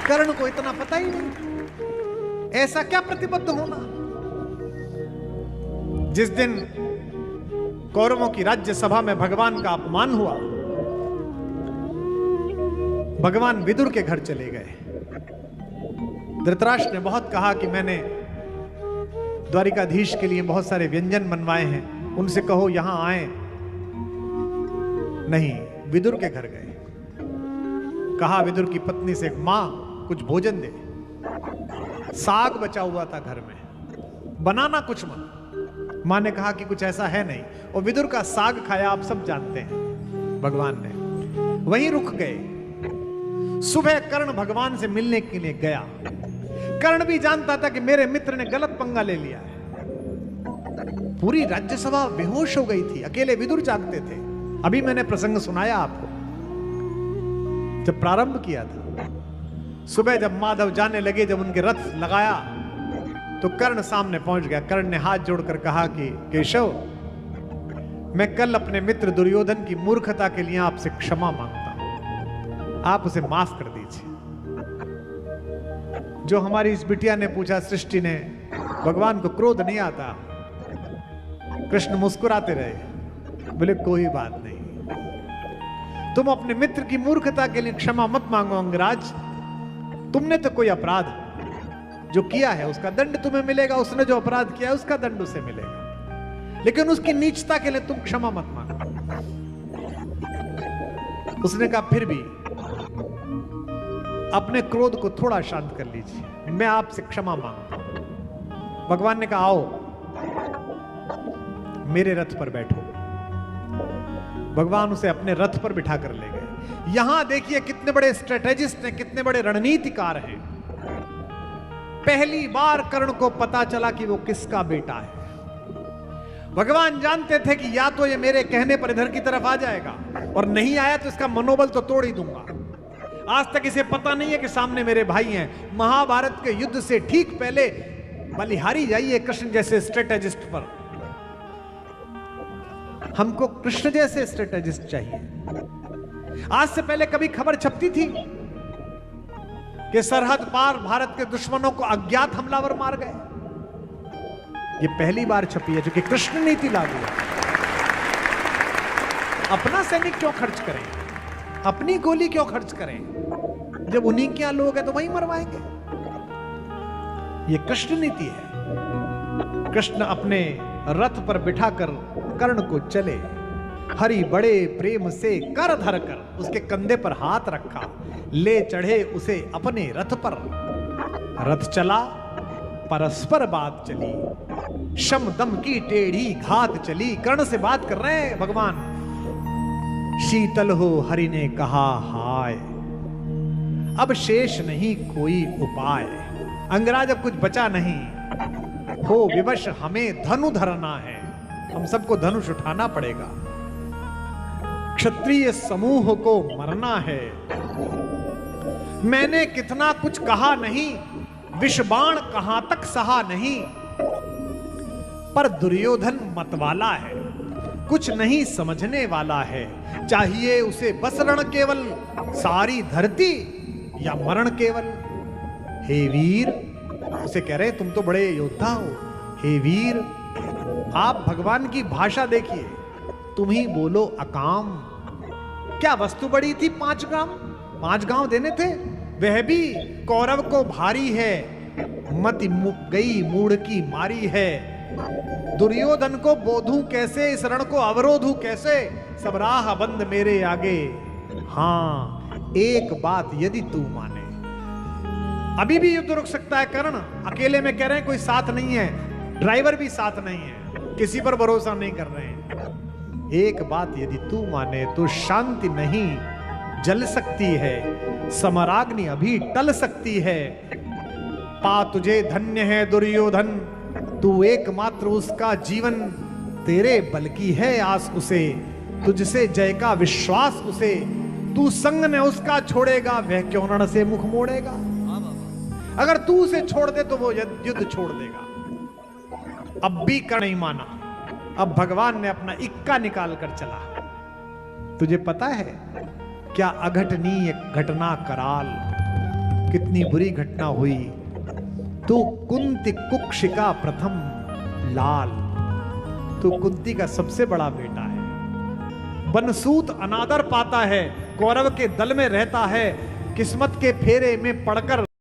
कर्ण को इतना पता ही नहीं, ऐसा क्या प्रतिबद्ध होना। जिस दिन कौरवों की राज्यसभा में भगवान का अपमान हुआ, भगवान विदुर के घर चले गए। धृतराष्ट्र ने बहुत कहा कि मैंने द्वारिकाधीश के लिए बहुत सारे व्यंजन बनवाए हैं, उनसे कहो यहां आए। नहीं, विदुर के घर गए। कहा विदुर की पत्नी से, मां कुछ भोजन दे। साग बचा हुआ था घर में, बनाना कुछ मत। मां ने कहा कि कुछ ऐसा है नहीं, और विदुर का साग खाया आप सब जानते हैं भगवान ने। वहीं रुक गए। सुबह कर्ण भगवान से मिलने के लिए गया। कर्ण भी जानता था कि मेरे मित्र ने गलत पंगा ले लिया है। पूरी राज्यसभा बेहोश हो गई थी, अकेले विदुर जागते थे। अभी मैंने प्रसंग सुनाया आपको जब प्रारंभ किया था। सुबह जब माधव जाने लगे, जब उनके रथ लगाया तो कर्ण सामने पहुंच गया। कर्ण ने हाथ जोड़कर कहा कि केशव, मैं कल अपने मित्र दुर्योधन की मूर्खता के लिए आपसे क्षमा मांगता हूं, आप उसे माफ कर दीजिए। जो हमारी इस बिटिया ने पूछा, सृष्टि ने, भगवान को क्रोध नहीं आता। कृष्ण मुस्कुराते रहे, बोले कोई बात नहीं, तुम अपने मित्र की मूर्खता के लिए क्षमा मत मांगो अंगराज। तुमने तो कोई अपराध जो किया है उसका दंड तुम्हें मिलेगा, उसने जो अपराध किया है उसका दंड उसे मिलेगा, लेकिन उसकी नीचता के लिए तुम क्षमा मत मांगो। उसने कहा फिर भी अपने क्रोध को थोड़ा शांत कर लीजिए, मैं आपसे क्षमा मांगता हूं। भगवान ने कहा आओ मेरे रथ पर बैठो। भगवान उसे अपने रथ पर बिठा कर ले गए। यहां देखिए कितने बड़े स्ट्रेटेजिस्ट हैं, कितने बड़े रणनीतिकार हैं। पहली बार कर्ण को पता चला कि वो किसका बेटा है। भगवान जानते थे कि या तो ये मेरे कहने पर इधर की तरफ आ जाएगा, और नहीं आया तो इसका मनोबल तो तोड़ ही दूंगा। आज तक इसे पता नहीं है कि सामने मेरे भाई हैं। महाभारत के युद्ध से ठीक पहले बलिहारी जाइए कृष्ण जैसे स्ट्रेटेजिस्ट पर। हमको कृष्ण जैसे स्ट्रेटेजिस्ट चाहिए। आज से पहले कभी खबर छपती थी कि सरहद पार भारत के दुश्मनों को अज्ञात हमलावर मार गए? ये पहली बार छपी है, जो कि कृष्ण नीति लागू है। अपना सैनिक क्यों खर्च करें, अपनी गोली क्यों खर्च करें, जब उन्हीं के यहां लोग हैं तो वहीं मरवाएंगे। ये कृष्ण नीति है। कृष्ण अपने रथ पर बिठाकर कर्ण को चले। हरि बड़े प्रेम से कर धर कर उसके कंधे पर हाथ रखा, ले चढ़े उसे अपने रथ पर। रथ चला, परस्पर बात चली, शम दम की टेढ़ी घात चली। कर्ण से बात कर रहे हैं भगवान। शीतल हो हरि ने कहा हाय, अब शेष नहीं कोई उपाय। अंगराज अब कुछ बचा नहीं, हो विवश हमें धनु धरना है, हम सबको धनुष उठाना पड़ेगा। क्षत्रिय समूह को मरना है। मैंने कितना कुछ कहा नहीं, विषबाण कहां तक सहा नहीं। पर दुर्योधन मतवाला है, कुछ नहीं समझने वाला है। चाहिए उसे बस रण केवल, सारी धरती या मरण केवल। हे वीर, उसे कह रहे तुम तो बड़े योद्धा हो। हे वीर, आप भगवान की भाषा देखिए, तुम ही बोलो अकाम। क्या वस्तु बड़ी थी? 5 गांव, 5 गांव देने थे। वह भी कौरव को भारी है, मति गई मूढ़ की मारी है। दुर्योधन को बोधूं कैसे, इस रण को अवरोधूं कैसे। सब राह बंद मेरे आगे, हां एक बात यदि तू माने। अभी भी युद्ध रुक सकता है। कर्ण अकेले में कह रहे हैं, कोई साथ नहीं है, ड्राइवर भी साथ नहीं है, किसी पर भरोसा नहीं कर रहे हैं। एक बात यदि तू माने तो शांति नहीं जल सकती है, समराग्नि अभी टल सकती है। पा तुझे धन्य है दुर्योधन, तू एकमात्र उसका जीवन। तेरे बल की है आस उसे, तुझसे जय का विश्वास उसे। तू संग ने उसका छोड़ेगा, वह क्यों रण से मुख मोड़ेगा। अगर तू उसे छोड़ दे तो वो युद्ध छोड़ देगा। अब भी कर्ण नहीं माना। अब भगवान ने अपना इक्का निकाल कर चला। तुझे पता है क्या अघटनीय घटना कराल। कितनी बुरी घटना हुई। तू कुंती कुक्षिका प्रथम लाल, तू कुंती का सबसे बड़ा बेटा है। बनसूत अनादर पाता है, कौरव के दल में रहता है, किस्मत के फेरे में पड़कर